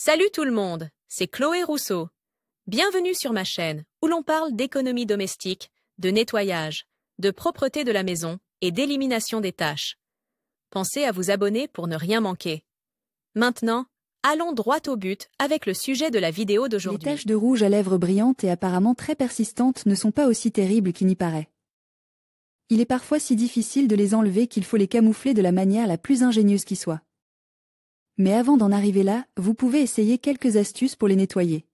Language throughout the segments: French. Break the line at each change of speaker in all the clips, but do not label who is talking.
Salut tout le monde, c'est Chloé Rousseau. Bienvenue sur ma chaîne où l'on parle d'économie domestique, de nettoyage, de propreté de la maison et d'élimination des tâches. Pensez à vous abonner pour ne rien manquer. Maintenant, allons droit au but avec le sujet de la vidéo d'aujourd'hui.
Les taches de rouge à lèvres brillantes et apparemment très persistantes ne sont pas aussi terribles qu'il n'y paraît. Il est parfois si difficile de les enlever qu'il faut les camoufler de la manière la plus ingénieuse qui soit. Mais avant d'en arriver là, vous pouvez essayer quelques astuces pour les nettoyer.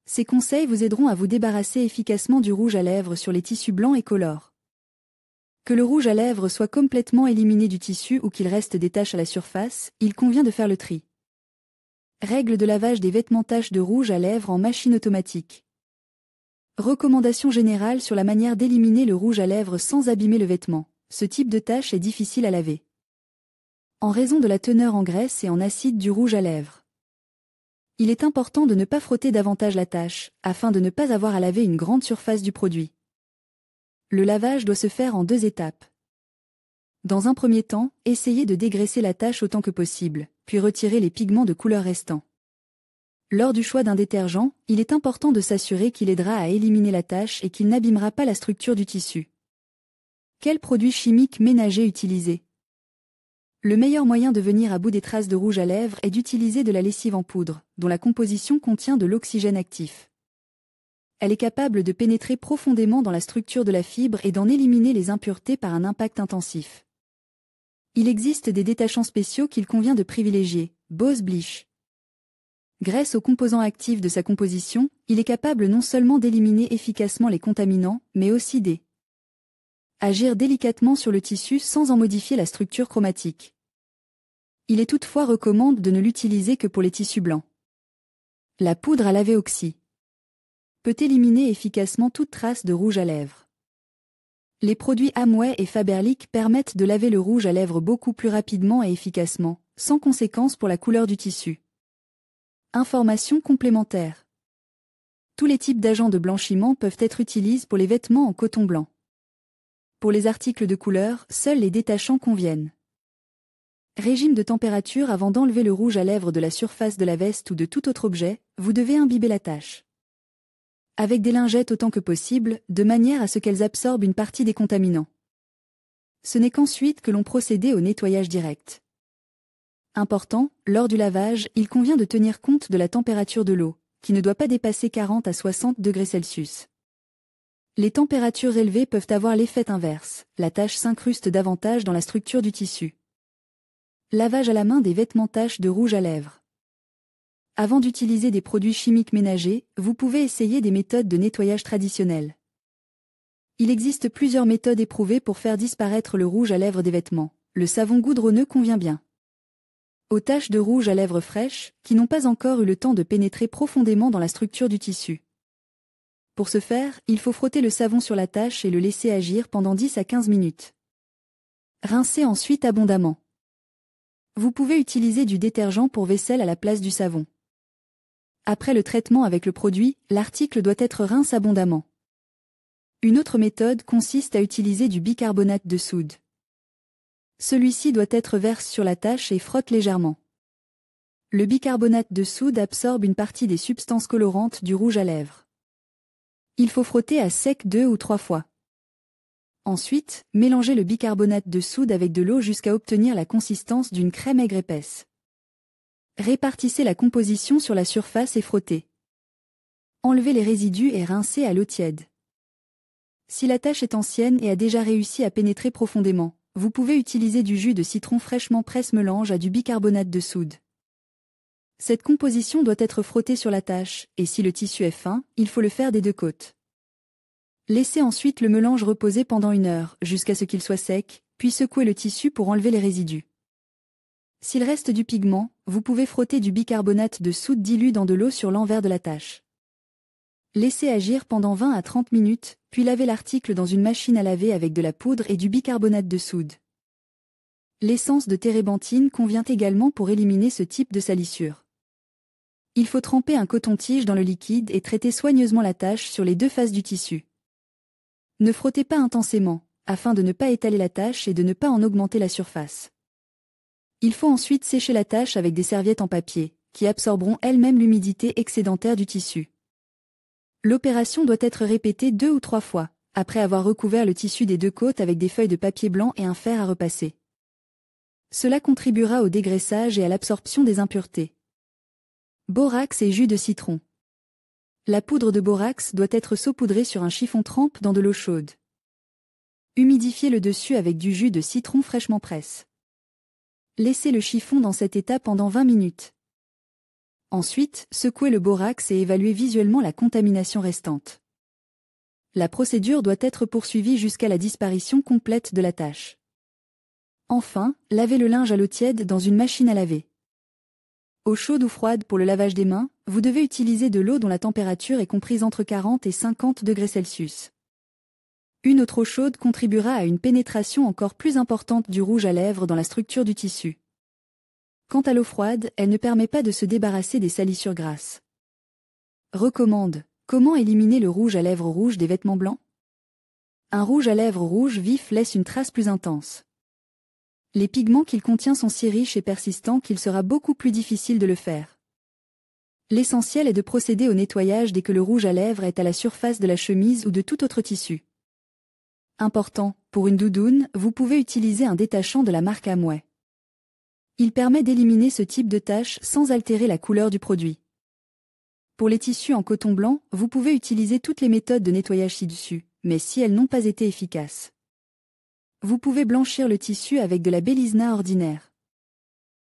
Ces conseils vous aideront à vous débarrasser efficacement du rouge à lèvres sur les tissus blancs et colores. Que le rouge à lèvres soit complètement éliminé du tissu ou qu'il reste des taches à la surface, il convient de faire le tri. Règle de lavage des vêtements taches de rouge à lèvres en machine automatique. Recommandation générale sur la manière d'éliminer le rouge à lèvres sans abîmer le vêtement. Ce type de tache est difficile à laver. En raison de la teneur en graisse et en acide du rouge à lèvres. Il est important de ne pas frotter davantage la tache, afin de ne pas avoir à laver une grande surface du produit. Le lavage doit se faire en 2 étapes. Dans un premier temps, essayez de dégraisser la tache autant que possible, puis retirer les pigments de couleur restants. Lors du choix d'un détergent, il est important de s'assurer qu'il aidera à éliminer la tache et qu'il n'abîmera pas la structure du tissu. Quel produit chimique ménager utiliser ? Le meilleur moyen de venir à bout des traces de rouge à lèvres est d'utiliser de la lessive en poudre, dont la composition contient de l'oxygène actif. Elle est capable de pénétrer profondément dans la structure de la fibre et d'en éliminer les impuretés par un impact intensif. Il existe des détachants spéciaux qu'il convient de privilégier, Boss Bleach. Grâce aux composants actifs de sa composition, il est capable non seulement d'éliminer efficacement les contaminants, mais aussi agir délicatement sur le tissu sans en modifier la structure chromatique. Il est toutefois recommandé de ne l'utiliser que pour les tissus blancs. La poudre à laver oxy peut éliminer efficacement toute trace de rouge à lèvres. Les produits Amway et Faberlic permettent de laver le rouge à lèvres beaucoup plus rapidement et efficacement, sans conséquence pour la couleur du tissu. Informations complémentaires. Tous les types d'agents de blanchiment peuvent être utilisés pour les vêtements en coton blanc. Pour les articles de couleur, seuls les détachants conviennent. Régime de température. Avant d'enlever le rouge à lèvres de la surface de la veste ou de tout autre objet, vous devez imbiber la tache avec des lingettes autant que possible, de manière à ce qu'elles absorbent une partie des contaminants. Ce n'est qu'ensuite que l'on procède au nettoyage direct. Important, lors du lavage, il convient de tenir compte de la température de l'eau, qui ne doit pas dépasser 40 à 60 degrés Celsius. Les températures élevées peuvent avoir l'effet inverse, la tache s'incruste davantage dans la structure du tissu. Lavage à la main des vêtements taches de rouge à lèvres. Avant d'utiliser des produits chimiques ménagers, vous pouvez essayer des méthodes de nettoyage traditionnelles. Il existe plusieurs méthodes éprouvées pour faire disparaître le rouge à lèvres des vêtements. Le savon goudronneux convient bien aux taches de rouge à lèvres fraîches, qui n'ont pas encore eu le temps de pénétrer profondément dans la structure du tissu. Pour ce faire, il faut frotter le savon sur la tache et le laisser agir pendant 10 à 15 minutes. Rincez ensuite abondamment. Vous pouvez utiliser du détergent pour vaisselle à la place du savon. Après le traitement avec le produit, l'article doit être rincé abondamment. Une autre méthode consiste à utiliser du bicarbonate de soude. Celui-ci doit être versé sur la tache et frotte légèrement. Le bicarbonate de soude absorbe une partie des substances colorantes du rouge à lèvres. Il faut frotter à sec 2 ou 3 fois. Ensuite, mélangez le bicarbonate de soude avec de l'eau jusqu'à obtenir la consistance d'une crème aigre épaisse. Répartissez la composition sur la surface et frottez. Enlevez les résidus et rincez à l'eau tiède. Si la tache est ancienne et a déjà réussi à pénétrer profondément, vous pouvez utiliser du jus de citron fraîchement presse mélange à du bicarbonate de soude. Cette composition doit être frottée sur la tache, et si le tissu est fin, il faut le faire des 2 côtés. Laissez ensuite le mélange reposer pendant 1 heure, jusqu'à ce qu'il soit sec, puis secouez le tissu pour enlever les résidus. S'il reste du pigment, vous pouvez frotter du bicarbonate de soude dilu dans de l'eau sur l'envers de la tache. Laissez agir pendant 20 à 30 minutes, puis lavez l'article dans une machine à laver avec de la poudre et du bicarbonate de soude. L'essence de térébenthine convient également pour éliminer ce type de salissure. Il faut tremper un coton-tige dans le liquide et traiter soigneusement la tache sur les 2 faces du tissu. Ne frottez pas intensément, afin de ne pas étaler la tache et de ne pas en augmenter la surface. Il faut ensuite sécher la tache avec des serviettes en papier, qui absorberont elles-mêmes l'humidité excédentaire du tissu. L'opération doit être répétée 2 ou 3 fois, après avoir recouvert le tissu des 2 côtés avec des feuilles de papier blanc et un fer à repasser. Cela contribuera au dégraissage et à l'absorption des impuretés. Borax et jus de citron. La poudre de borax doit être saupoudrée sur un chiffon trempe dans de l'eau chaude. Humidifiez le dessus avec du jus de citron fraîchement presse. Laissez le chiffon dans cet état pendant 20 minutes. Ensuite, secouez le borax et évaluez visuellement la contamination restante. La procédure doit être poursuivie jusqu'à la disparition complète de la tache. Enfin, lavez le linge à l'eau tiède dans une machine à laver. Eau chaude ou froide pour le lavage des mains, vous devez utiliser de l'eau dont la température est comprise entre 40 et 50 degrés Celsius. Une eau trop chaude contribuera à une pénétration encore plus importante du rouge à lèvres dans la structure du tissu. Quant à l'eau froide, elle ne permet pas de se débarrasser des salissures grasses. Recommande. Comment éliminer le rouge à lèvres rouge des vêtements blancs? Un rouge à lèvres rouge vif laisse une trace plus intense. Les pigments qu'il contient sont si riches et persistants qu'il sera beaucoup plus difficile de le faire. L'essentiel est de procéder au nettoyage dès que le rouge à lèvres est à la surface de la chemise ou de tout autre tissu. Important, pour une doudoune, vous pouvez utiliser un détachant de la marque Amway. Il permet d'éliminer ce type de taches sans altérer la couleur du produit. Pour les tissus en coton blanc, vous pouvez utiliser toutes les méthodes de nettoyage ci-dessus, mais si elles n'ont pas été efficaces, vous pouvez blanchir le tissu avec de la Belisna ordinaire.